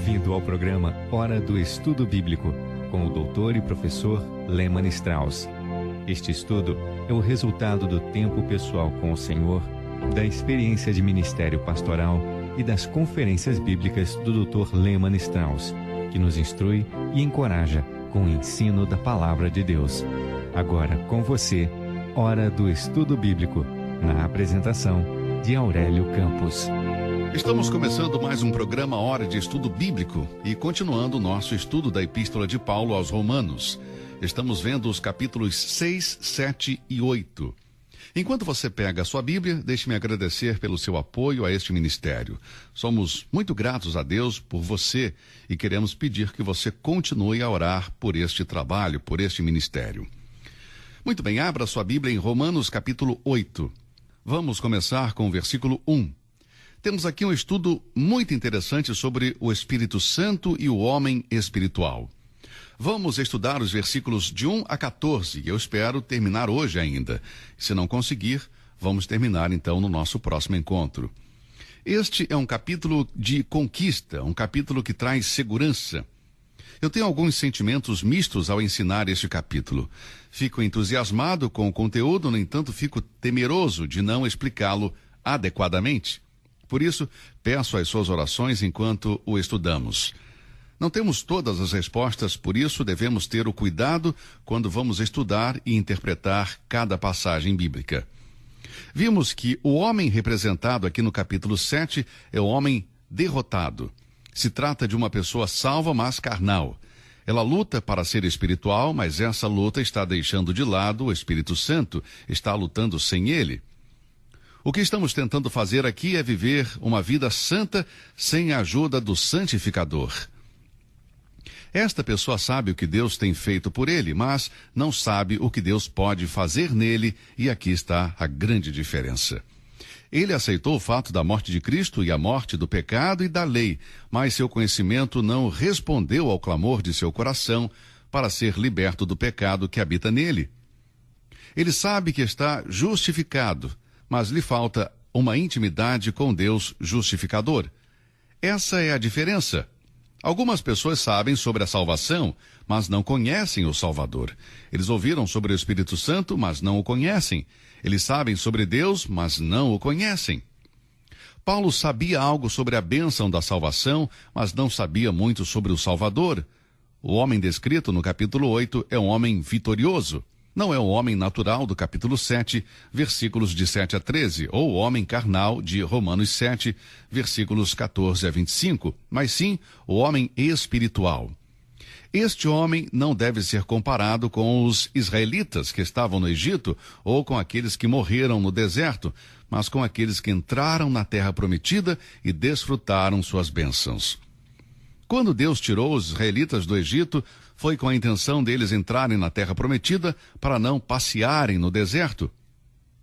Bem-vindo ao programa Hora do Estudo Bíblico, com o doutor e professor Lehmann Strauss. Este estudo é o resultado do tempo pessoal com o Senhor, da experiência de ministério pastoral e das conferências bíblicas do Dr. Lehmann Strauss, que nos instrui e encoraja com o ensino da Palavra de Deus. Agora com você, Hora do Estudo Bíblico, na apresentação de Aurélio Campos. Estamos começando mais um programa Hora de Estudo Bíblico e continuando o nosso estudo da Epístola de Paulo aos Romanos. Estamos vendo os capítulos 6, 7 e 8. Enquanto você pega a sua Bíblia, deixe-me agradecer pelo seu apoio a este ministério. Somos muito gratos a Deus por você e queremos pedir que você continue a orar por este trabalho, por este ministério. Muito bem, abra sua Bíblia em Romanos capítulo 8. Vamos começar com o versículo 1. Temos aqui um estudo muito interessante sobre o Espírito Santo e o homem espiritual. Vamos estudar os versículos de 1 a 14, e eu espero terminar hoje ainda. Se não conseguir, vamos terminar então no nosso próximo encontro. Este é um capítulo de conquista, um capítulo que traz segurança. Eu tenho alguns sentimentos mistos ao ensinar este capítulo. Fico entusiasmado com o conteúdo, no entanto, fico temeroso de não explicá-lo adequadamente. Por isso, peço as suas orações enquanto o estudamos. Não temos todas as respostas, por isso devemos ter o cuidado quando vamos estudar e interpretar cada passagem bíblica. Vimos que o homem representado aqui no capítulo 7 é o homem derrotado. Se trata de uma pessoa salva, mas carnal. Ela luta para ser espiritual, mas essa luta está deixando de lado o Espírito Santo, está lutando sem ele. O que estamos tentando fazer aqui é viver uma vida santa sem a ajuda do santificador. Esta pessoa sabe o que Deus tem feito por ele, mas não sabe o que Deus pode fazer nele, e aqui está a grande diferença. Ele aceitou o fato da morte de Cristo e a morte do pecado e da lei, mas seu conhecimento não respondeu ao clamor de seu coração para ser liberto do pecado que habita nele. Ele sabe que está justificado, mas lhe falta uma intimidade com Deus justificador. Essa é a diferença. Algumas pessoas sabem sobre a salvação, mas não conhecem o Salvador. Eles ouviram sobre o Espírito Santo, mas não o conhecem. Eles sabem sobre Deus, mas não o conhecem. Paulo sabia algo sobre a bênção da salvação, mas não sabia muito sobre o Salvador. O homem descrito no capítulo 8 é um homem vitorioso. Não é o homem natural do capítulo 7, versículos de 7 a 13, ou o homem carnal de Romanos 7, versículos 14 a 25, mas sim o homem espiritual. Este homem não deve ser comparado com os israelitas que estavam no Egito ou com aqueles que morreram no deserto, mas com aqueles que entraram na terra prometida e desfrutaram suas bênçãos. Quando Deus tirou os israelitas do Egito, foi com a intenção deles entrarem na terra prometida para não passearem no deserto.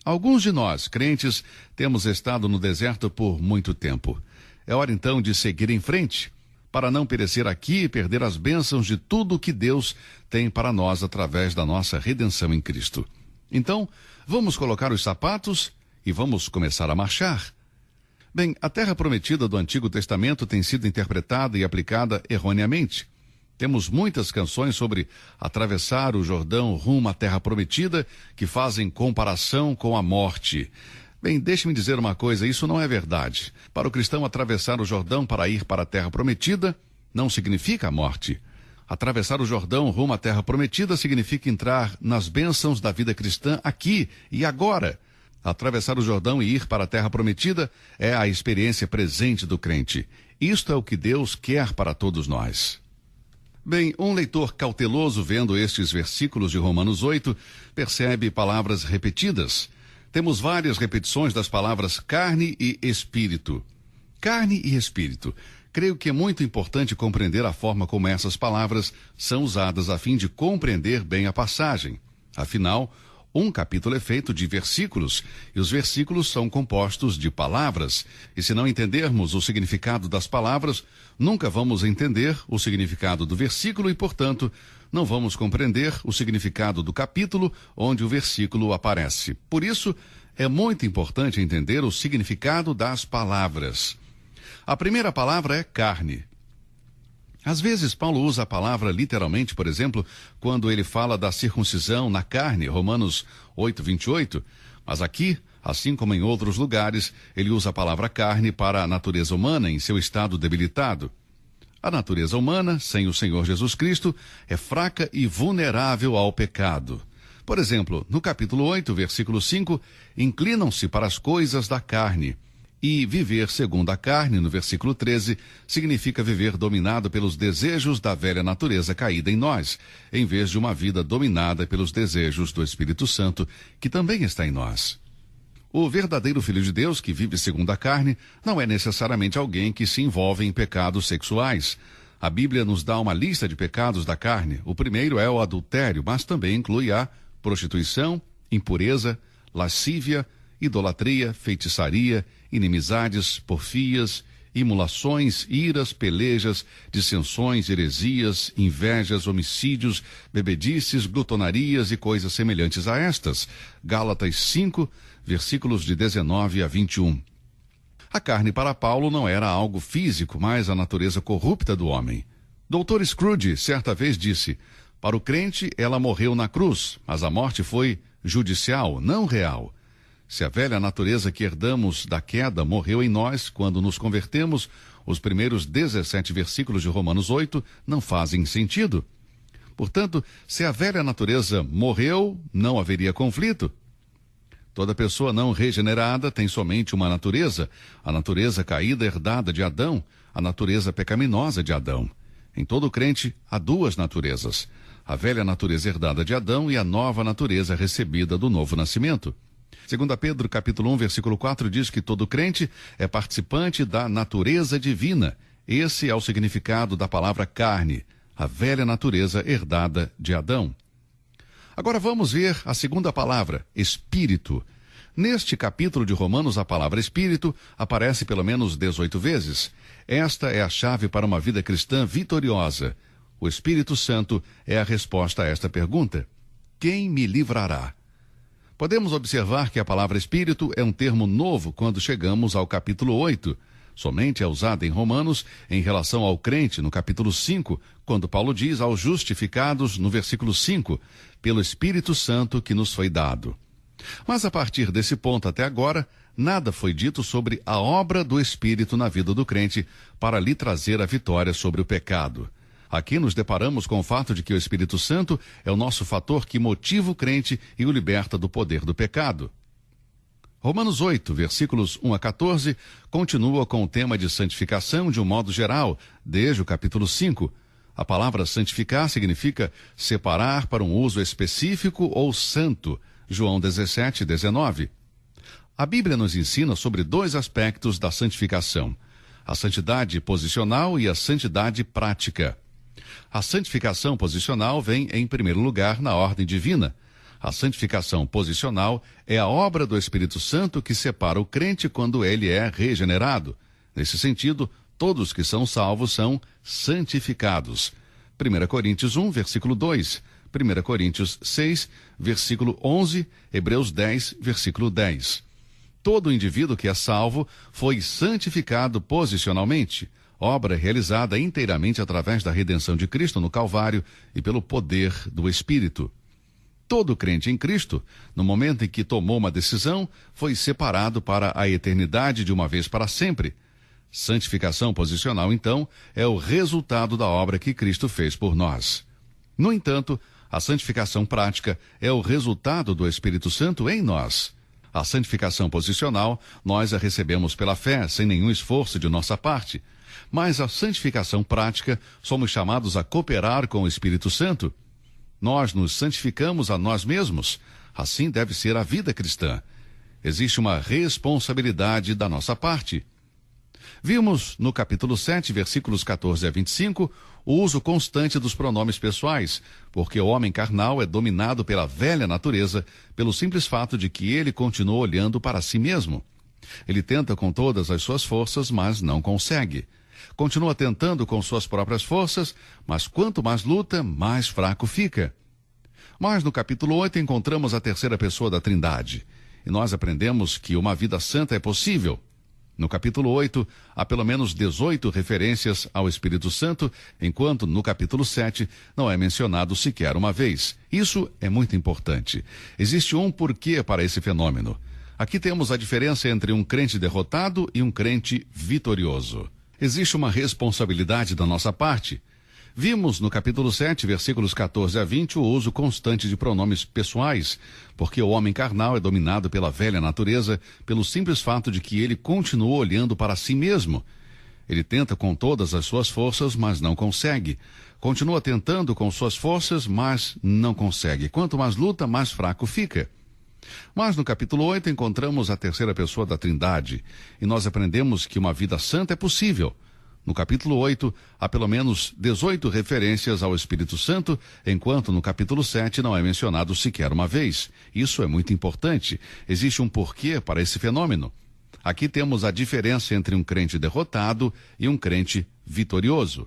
Alguns de nós, crentes, temos estado no deserto por muito tempo. É hora então de seguir em frente, para não perecer aqui e perder as bênçãos de tudo o que Deus tem para nós através da nossa redenção em Cristo. Então, vamos colocar os sapatos e vamos começar a marchar. Bem, a terra prometida do Antigo Testamento tem sido interpretada e aplicada erroneamente. Temos muitas canções sobre atravessar o Jordão rumo à terra prometida que fazem comparação com a morte. Bem, deixe-me dizer uma coisa, isso não é verdade. Para o cristão, atravessar o Jordão para ir para a terra prometida não significa a morte. Atravessar o Jordão rumo à terra prometida significa entrar nas bênçãos da vida cristã aqui e agora. Atravessar o Jordão e ir para a terra prometida é a experiência presente do crente. Isto é o que Deus quer para todos nós. Bem, um leitor cauteloso vendo estes versículos de Romanos 8 percebe palavras repetidas. Temos várias repetições das palavras carne e espírito. Carne e espírito. Creio que é muito importante compreender a forma como essas palavras são usadas a fim de compreender bem a passagem. Afinal, um capítulo é feito de versículos, e os versículos são compostos de palavras. E se não entendermos o significado das palavras, nunca vamos entender o significado do versículo e, portanto, não vamos compreender o significado do capítulo onde o versículo aparece. Por isso, é muito importante entender o significado das palavras. A primeira palavra é carne. Às vezes, Paulo usa a palavra literalmente, por exemplo, quando ele fala da circuncisão na carne, Romanos 8:28, mas aqui, assim como em outros lugares, ele usa a palavra carne para a natureza humana em seu estado debilitado. A natureza humana, sem o Senhor Jesus Cristo, é fraca e vulnerável ao pecado. Por exemplo, no capítulo 8, versículo 5, inclinam-se para as coisas da carne. E viver segundo a carne, no versículo 13, significa viver dominado pelos desejos da velha natureza caída em nós, em vez de uma vida dominada pelos desejos do Espírito Santo, que também está em nós. O verdadeiro Filho de Deus, que vive segundo a carne, não é necessariamente alguém que se envolve em pecados sexuais. A Bíblia nos dá uma lista de pecados da carne. O primeiro é o adultério, mas também inclui a prostituição, impureza, lascívia, idolatria, feitiçaria, inimizades, porfias, imulações, iras, pelejas, dissensões, heresias, invejas, homicídios, bebedices, glutonarias e coisas semelhantes a estas. Gálatas 5, versículos de 19 a 21. A carne para Paulo não era algo físico, mas a natureza corrupta do homem. Dr. Scrooge certa vez disse: para o crente ela morreu na cruz, mas a morte foi judicial, não real. Se a velha natureza que herdamos da queda morreu em nós quando nos convertemos, os primeiros 17 versículos de Romanos 8 não fazem sentido. Portanto, se a velha natureza morreu, não haveria conflito. Toda pessoa não regenerada tem somente uma natureza, a natureza caída herdada de Adão, a natureza pecaminosa de Adão. Em todo crente há duas naturezas, a velha natureza herdada de Adão e a nova natureza recebida do novo nascimento. 2 Pedro capítulo 1, versículo 4 diz que todo crente é participante da natureza divina. Esse é o significado da palavra carne, a velha natureza herdada de Adão. Agora vamos ver a segunda palavra, espírito. Neste capítulo de Romanos, a palavra espírito aparece pelo menos 18 vezes. Esta é a chave para uma vida cristã vitoriosa. O Espírito Santo é a resposta a esta pergunta: quem me livrará? Podemos observar que a palavra espírito é um termo novo quando chegamos ao capítulo 8. Somente é usada em Romanos em relação ao crente no capítulo 5, quando Paulo diz aos justificados no versículo 5, pelo Espírito Santo que nos foi dado. Mas a partir desse ponto até agora, nada foi dito sobre a obra do Espírito na vida do crente para lhe trazer a vitória sobre o pecado. Aqui nos deparamos com o fato de que o Espírito Santo é o nosso fator que motiva o crente e o liberta do poder do pecado. Romanos 8, versículos 1 a 14, continua com o tema de santificação de um modo geral, desde o capítulo 5. A palavra santificar significa separar para um uso específico ou santo, João 17, 19. A Bíblia nos ensina sobre dois aspectos da santificação: a santidade posicional e a santidade prática. A santificação posicional vem em primeiro lugar na ordem divina. A santificação posicional é a obra do Espírito Santo que separa o crente quando ele é regenerado. Nesse sentido, todos que são salvos são santificados. 1 Coríntios 1, versículo 2, 1 Coríntios 6, versículo 11, Hebreus 10, versículo 10. Todo indivíduo que é salvo foi santificado posicionalmente, obra realizada inteiramente através da redenção de Cristo no Calvário e pelo poder do Espírito. Todo crente em Cristo, no momento em que tomou uma decisão, foi separado para a eternidade de uma vez para sempre. Santificação posicional, então, é o resultado da obra que Cristo fez por nós. No entanto, a santificação prática é o resultado do Espírito Santo em nós. A santificação posicional, nós a recebemos pela fé, sem nenhum esforço de nossa parte. Mas a santificação prática, somos chamados a cooperar com o Espírito Santo. Nós nos santificamos a nós mesmos. Assim deve ser a vida cristã. Existe uma responsabilidade da nossa parte. Vimos no capítulo 7, versículos 14 a 25, o uso constante dos pronomes pessoais, porque o homem carnal é dominado pela velha natureza, pelo simples fato de que ele continua olhando para si mesmo. Ele tenta com todas as suas forças, mas não consegue. Continua tentando com suas próprias forças, mas quanto mais luta, mais fraco fica. Mas no capítulo 8 encontramos a terceira pessoa da Trindade, e nós aprendemos que uma vida santa é possível. No capítulo 8, há pelo menos 18 referências ao Espírito Santo, enquanto no capítulo 7 não é mencionado sequer uma vez. Isso é muito importante. Existe um porquê para esse fenômeno. Aqui temos a diferença entre um crente derrotado e um crente vitorioso. Existe uma responsabilidade da nossa parte. Vimos no capítulo 7, versículos 14 a 20, o uso constante de pronomes pessoais, porque o homem carnal é dominado pela velha natureza, pelo simples fato de que ele continua olhando para si mesmo. Ele tenta com todas as suas forças, mas não consegue. Continua tentando com suas forças, mas não consegue. Quanto mais luta, mais fraco fica. Mas no capítulo 8 encontramos a terceira pessoa da Trindade, e nós aprendemos que uma vida santa é possível. No capítulo 8, há pelo menos 18 referências ao Espírito Santo, enquanto no capítulo 7 não é mencionado sequer uma vez. Isso é muito importante. Existe um porquê para esse fenômeno. Aqui temos a diferença entre um crente derrotado e um crente vitorioso.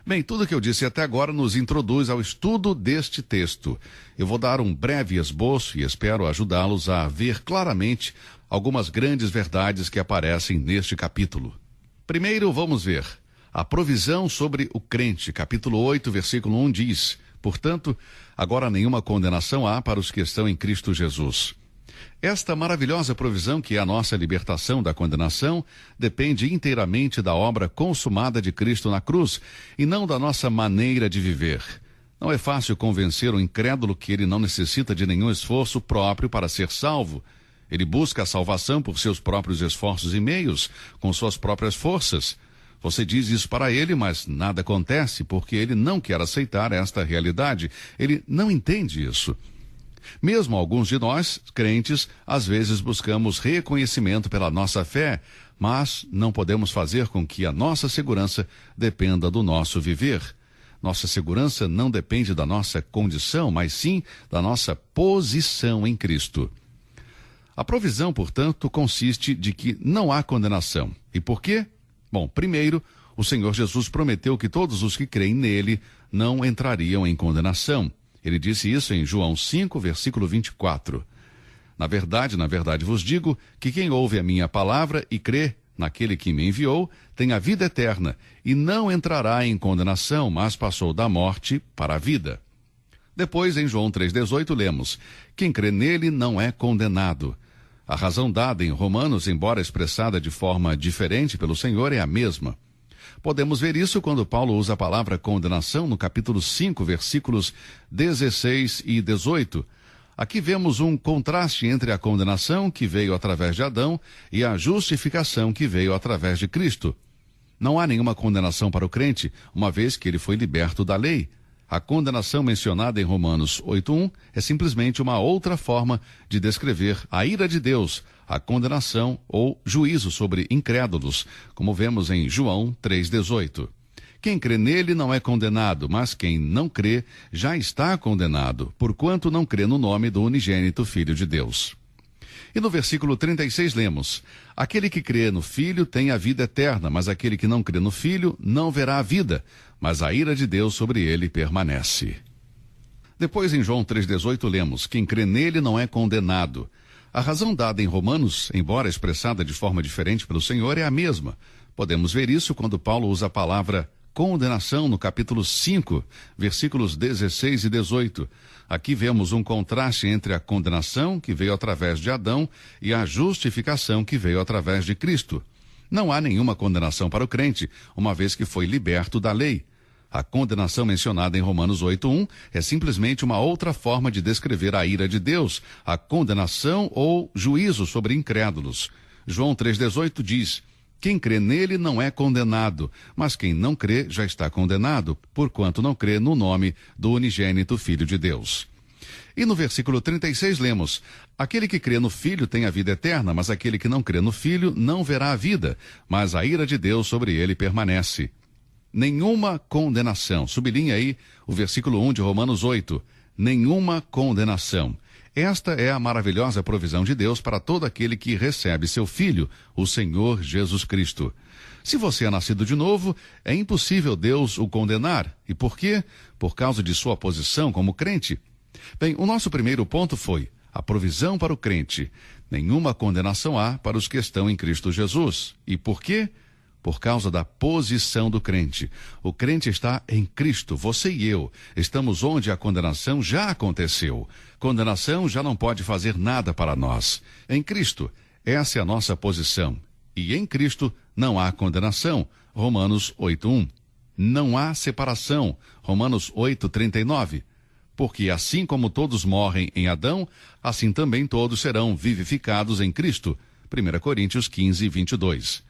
Bem, tudo que eu disse até agora nos introduz ao estudo deste texto. Eu vou dar um breve esboço e espero ajudá-los a ver claramente algumas grandes verdades que aparecem neste capítulo. Primeiro, vamos ver a provisão sobre o crente. Capítulo 8, versículo 1 diz: portanto, agora nenhuma condenação há para os que estão em Cristo Jesus. Esta maravilhosa provisão, que é a nossa libertação da condenação, depende inteiramente da obra consumada de Cristo na cruz e não da nossa maneira de viver. Não é fácil convencer o incrédulo que ele não necessita de nenhum esforço próprio para ser salvo. Ele busca a salvação por seus próprios esforços e meios, com suas próprias forças. Você diz isso para ele, mas nada acontece porque ele não quer aceitar esta realidade. Ele não entende isso. Mesmo alguns de nós, crentes, às vezes buscamos reconhecimento pela nossa fé, mas não podemos fazer com que a nossa segurança dependa do nosso viver. Nossa segurança não depende da nossa condição, mas sim da nossa posição em Cristo. A provisão, portanto, consiste de que não há condenação. E por quê? Bom, primeiro, o Senhor Jesus prometeu que todos os que creem nele não entrariam em condenação. Ele disse isso em João 5, versículo 24. Na verdade vos digo que quem ouve a minha palavra e crê naquele que me enviou tem a vida eterna e não entrará em condenação, mas passou da morte para a vida. Depois, em João 3,18, lemos: quem crê nele não é condenado. A razão dada em Romanos, embora expressada de forma diferente pelo Senhor, é a mesma. Podemos ver isso quando Paulo usa a palavra condenação no capítulo 5, versículos 16 e 18. Aqui vemos um contraste entre a condenação que veio através de Adão e a justificação que veio através de Cristo. Não há nenhuma condenação para o crente, uma vez que ele foi liberto da lei. A condenação mencionada em Romanos 8:1 é simplesmente uma outra forma de descrever a ira de Deus, a condenação ou juízo sobre incrédulos, como vemos em João 3,18. Quem crê nele não é condenado, mas quem não crê já está condenado, porquanto não crê no nome do unigênito Filho de Deus. E no versículo 36 lemos: aquele que crê no Filho tem a vida eterna, mas aquele que não crê no Filho não verá a vida, mas a ira de Deus sobre ele permanece. Depois, em João 3,18, lemos: quem crê nele não é condenado. A razão dada em Romanos, embora expressada de forma diferente pelo Senhor, é a mesma. Podemos ver isso quando Paulo usa a palavra condenação no capítulo 5, versículos 16 e 18. Aqui vemos um contraste entre a condenação que veio através de Adão e a justificação que veio através de Cristo. Não há nenhuma condenação para o crente, uma vez que foi liberto da lei. A condenação mencionada em Romanos 8:1 é simplesmente uma outra forma de descrever a ira de Deus, a condenação ou juízo sobre incrédulos. João 3,18 diz: quem crê nele não é condenado, mas quem não crê já está condenado, porquanto não crê no nome do unigênito Filho de Deus. E no versículo 36 lemos: aquele que crê no Filho tem a vida eterna, mas aquele que não crê no Filho não verá a vida, mas a ira de Deus sobre ele permanece. Nenhuma condenação. Sublinha aí o versículo 1 de Romanos 8. Nenhuma condenação. Esta é a maravilhosa provisão de Deus para todo aquele que recebe seu Filho, o Senhor Jesus Cristo. Se você é nascido de novo, é impossível Deus o condenar. E por quê? Por causa de sua posição como crente. Bem, o nosso primeiro ponto foi: a provisão para o crente. Nenhuma condenação há para os que estão em Cristo Jesus. E por quê? Por causa da posição do crente. O crente está em Cristo, você e eu. Estamos onde a condenação já aconteceu. Condenação já não pode fazer nada para nós. Em Cristo, essa é a nossa posição. E em Cristo não há condenação. Romanos 8:1. Não há separação. Romanos 8:39. Porque assim como todos morrem em Adão, assim também todos serão vivificados em Cristo. 1 Coríntios 15:22.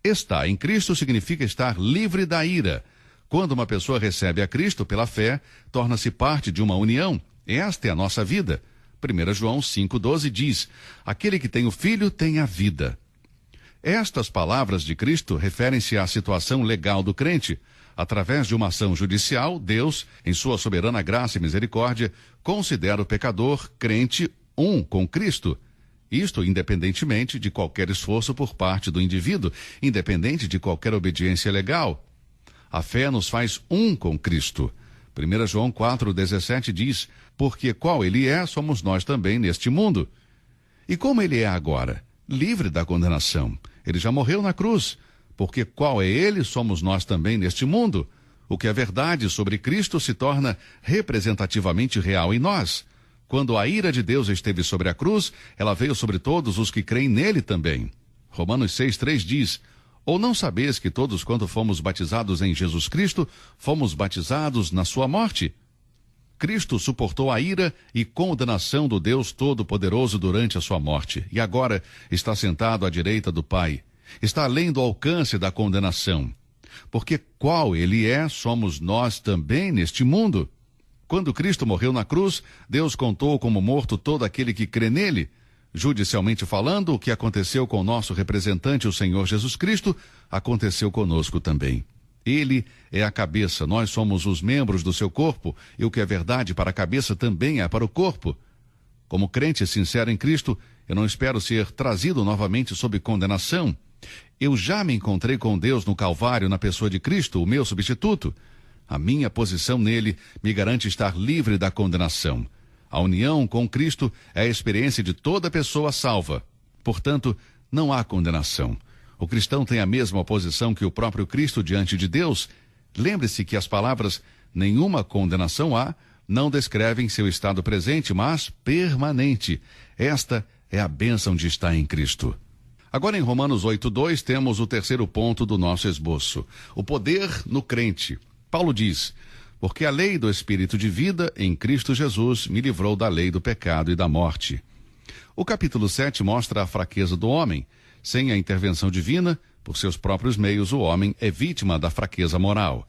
Estar em Cristo significa estar livre da ira. Quando uma pessoa recebe a Cristo pela fé, torna-se parte de uma união. Esta é a nossa vida. 1 João 5:12 diz: aquele que tem o Filho tem a vida. Estas palavras de Cristo referem-se à situação legal do crente. Através de uma ação judicial, Deus, em sua soberana graça e misericórdia, considera o pecador crente um com Cristo. Isto independentemente de qualquer esforço por parte do indivíduo, independente de qualquer obediência legal. A fé nos faz um com Cristo. 1 João 4:17 diz: porque qual ele é, somos nós também neste mundo. E como ele é agora? Livre da condenação. Ele já morreu na cruz. Porque qual é ele, somos nós também neste mundo. O que é verdade sobre Cristo se torna representativamente real em nós. Quando a ira de Deus esteve sobre a cruz, ela veio sobre todos os que creem nele também. Romanos 6:3 diz: ou não sabeis que todos quando fomos batizados em Jesus Cristo, fomos batizados na sua morte? Cristo suportou a ira e condenação do Deus Todo-Poderoso durante a sua morte, e agora está sentado à direita do Pai. Está além do alcance da condenação. Porque qual ele é, somos nós também neste mundo. Quando Cristo morreu na cruz, Deus contou como morto todo aquele que crê nele. Judicialmente falando, o que aconteceu com o nosso representante, o Senhor Jesus Cristo, aconteceu conosco também. Ele é a cabeça, nós somos os membros do seu corpo, e o que é verdade para a cabeça também é para o corpo. Como crente sincero em Cristo, eu não espero ser trazido novamente sob condenação. Eu já me encontrei com Deus no Calvário na pessoa de Cristo, o meu substituto. A minha posição nele me garante estar livre da condenação. A união com Cristo é a experiência de toda pessoa salva. Portanto, não há condenação. O cristão tem a mesma posição que o próprio Cristo diante de Deus. Lembre-se que as palavras nenhuma condenação há não descrevem seu estado presente, mas permanente. Esta é a bênção de estar em Cristo. Agora em Romanos 8:2 temos o terceiro ponto do nosso esboço. O poder no crente. Paulo diz: porque a lei do Espírito de vida em Cristo Jesus me livrou da lei do pecado e da morte. O capítulo 7 mostra a fraqueza do homem. Sem a intervenção divina, por seus próprios meios, o homem é vítima da fraqueza moral.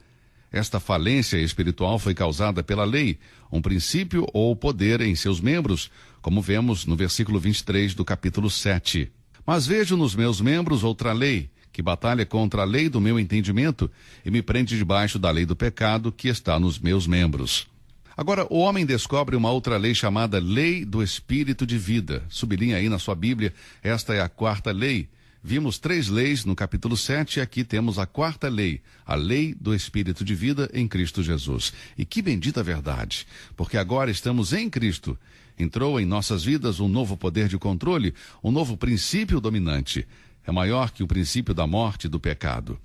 Esta falência espiritual foi causada pela lei, um princípio ou poder em seus membros, como vemos no versículo 23 do capítulo 7. Mas vejo nos meus membros outra lei, que batalha contra a lei do meu entendimento e me prende debaixo da lei do pecado que está nos meus membros. Agora, o homem descobre uma outra lei chamada lei do Espírito de vida. Sublinha aí na sua Bíblia, esta é a quarta lei. Vimos 3 leis no capítulo 7 e aqui temos a quarta lei, a lei do Espírito de vida em Cristo Jesus. E que bendita verdade, porque agora estamos em Cristo. Entrou em nossas vidas um novo poder de controle, um novo princípio dominante. É maior que o princípio da morte e do pecado.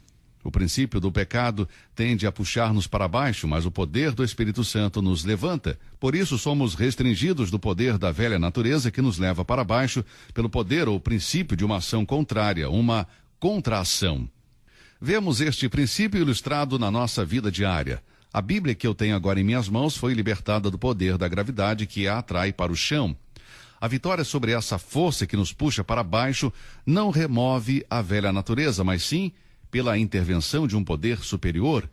O princípio do pecado tende a puxar-nos para baixo, mas o poder do Espírito Santo nos levanta. Por isso somos restringidos do poder da velha natureza que nos leva para baixo pelo poder ou princípio de uma ação contrária, uma contra-ação. Vemos este princípio ilustrado na nossa vida diária. A Bíblia que eu tenho agora em minhas mãos foi libertada do poder da gravidade que a atrai para o chão. A vitória sobre essa força que nos puxa para baixo não remove a velha natureza, mas sim pela intervenção de um poder superior.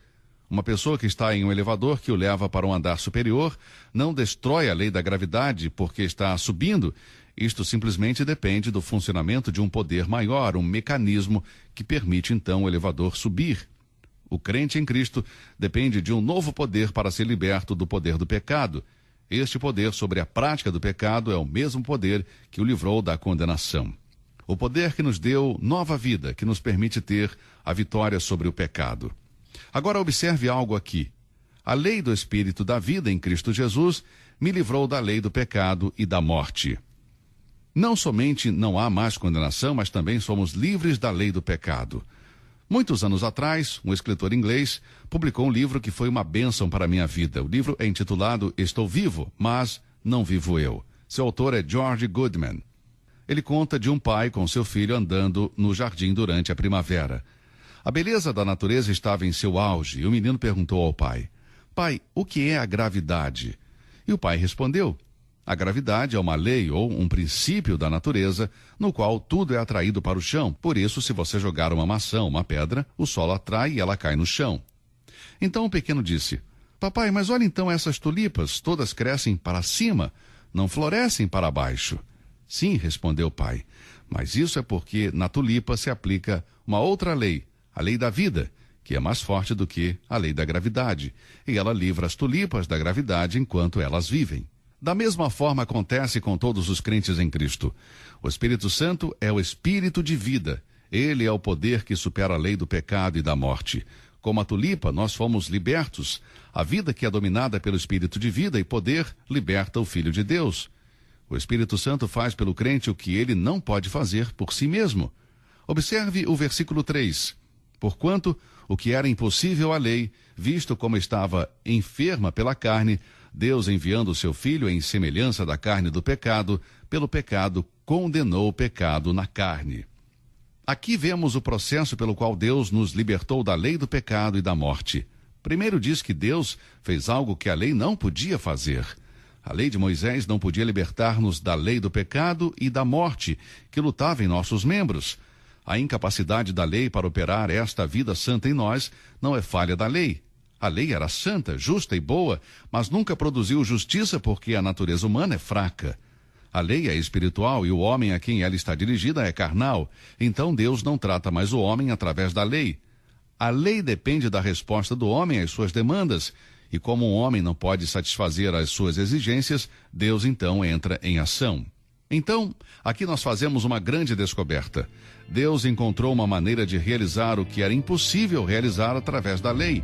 Uma pessoa que está em um elevador que o leva para um andar superior não destrói a lei da gravidade porque está subindo. Isto simplesmente depende do funcionamento de um poder maior, um mecanismo que permite então o elevador subir. O crente em Cristo depende de um novo poder para ser liberto do poder do pecado. Este poder sobre a prática do pecado é o mesmo poder que o livrou da condenação. O poder que nos deu nova vida, que nos permite ter a vitória sobre o pecado. Agora observe algo aqui. A lei do Espírito da vida em Cristo Jesus me livrou da lei do pecado e da morte. Não somente não há mais condenação, mas também somos livres da lei do pecado. Muitos anos atrás, um escritor inglês publicou um livro que foi uma bênção para a minha vida. O livro é intitulado Estou Vivo, mas não vivo eu. Seu autor é George Goodman. Ele conta de um pai com seu filho andando no jardim durante a primavera. A beleza da natureza estava em seu auge e o menino perguntou ao pai: Pai, o que é a gravidade? E o pai respondeu: a gravidade é uma lei ou um princípio da natureza no qual tudo é atraído para o chão. Por isso, se você jogar uma maçã ou uma pedra, o solo atrai e ela cai no chão. Então o pequeno disse: Papai, mas olha então essas tulipas, todas crescem para cima, não florescem para baixo. Sim, respondeu o pai, mas isso é porque na tulipa se aplica uma outra lei, a lei da vida, que é mais forte do que a lei da gravidade, e ela livra as tulipas da gravidade enquanto elas vivem. Da mesma forma acontece com todos os crentes em Cristo. O Espírito Santo é o Espírito de vida. Ele é o poder que supera a lei do pecado e da morte. Como a tulipa, nós fomos libertos. A vida que é dominada pelo Espírito de vida e poder liberta o Filho de Deus. O Espírito Santo faz pelo crente o que ele não pode fazer por si mesmo. Observe o versículo 3. Porquanto o que era impossível à lei, visto como estava enferma pela carne, Deus, enviando o seu Filho em semelhança da carne do pecado, pelo pecado condenou o pecado na carne. Aqui vemos o processo pelo qual Deus nos libertou da lei do pecado e da morte. Primeiro diz que Deus fez algo que a lei não podia fazer. A lei de Moisés não podia libertar-nos da lei do pecado e da morte, que lutava em nossos membros. A incapacidade da lei para operar esta vida santa em nós não é falha da lei. A lei era santa, justa e boa, mas nunca produziu justiça porque a natureza humana é fraca. A lei é espiritual e o homem a quem ela está dirigida é carnal. Então Deus não trata mais o homem através da lei. A lei depende da resposta do homem às suas demandas. E como um homem não pode satisfazer as suas exigências, Deus então entra em ação. Então, aqui nós fazemos uma grande descoberta. Deus encontrou uma maneira de realizar o que era impossível realizar através da lei.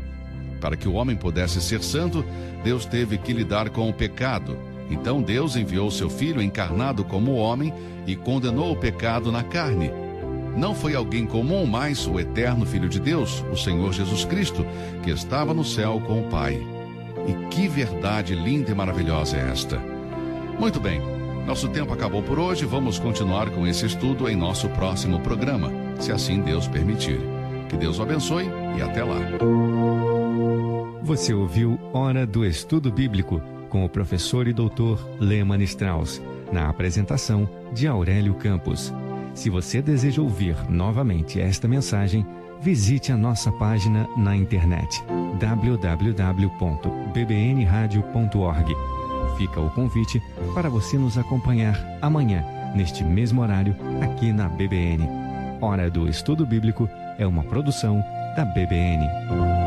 Para que o homem pudesse ser santo, Deus teve que lidar com o pecado. Então Deus enviou seu Filho encarnado como homem e condenou o pecado na carne. Não foi alguém comum, mas o eterno Filho de Deus, o Senhor Jesus Cristo, que estava no céu com o Pai. E que verdade linda e maravilhosa é esta! Muito bem, nosso tempo acabou por hoje. Vamos continuar com esse estudo em nosso próximo programa, se assim Deus permitir. Que Deus o abençoe e até lá. Você ouviu Hora do Estudo Bíblico com o professor e doutor Lehmann Strauss, na apresentação de Aurélio Campos. Se você deseja ouvir novamente esta mensagem, visite a nossa página na internet www.bbnradio.org. Fica o convite para você nos acompanhar amanhã, neste mesmo horário, aqui na BBN. Hora do Estudo Bíblico é uma produção da BBN.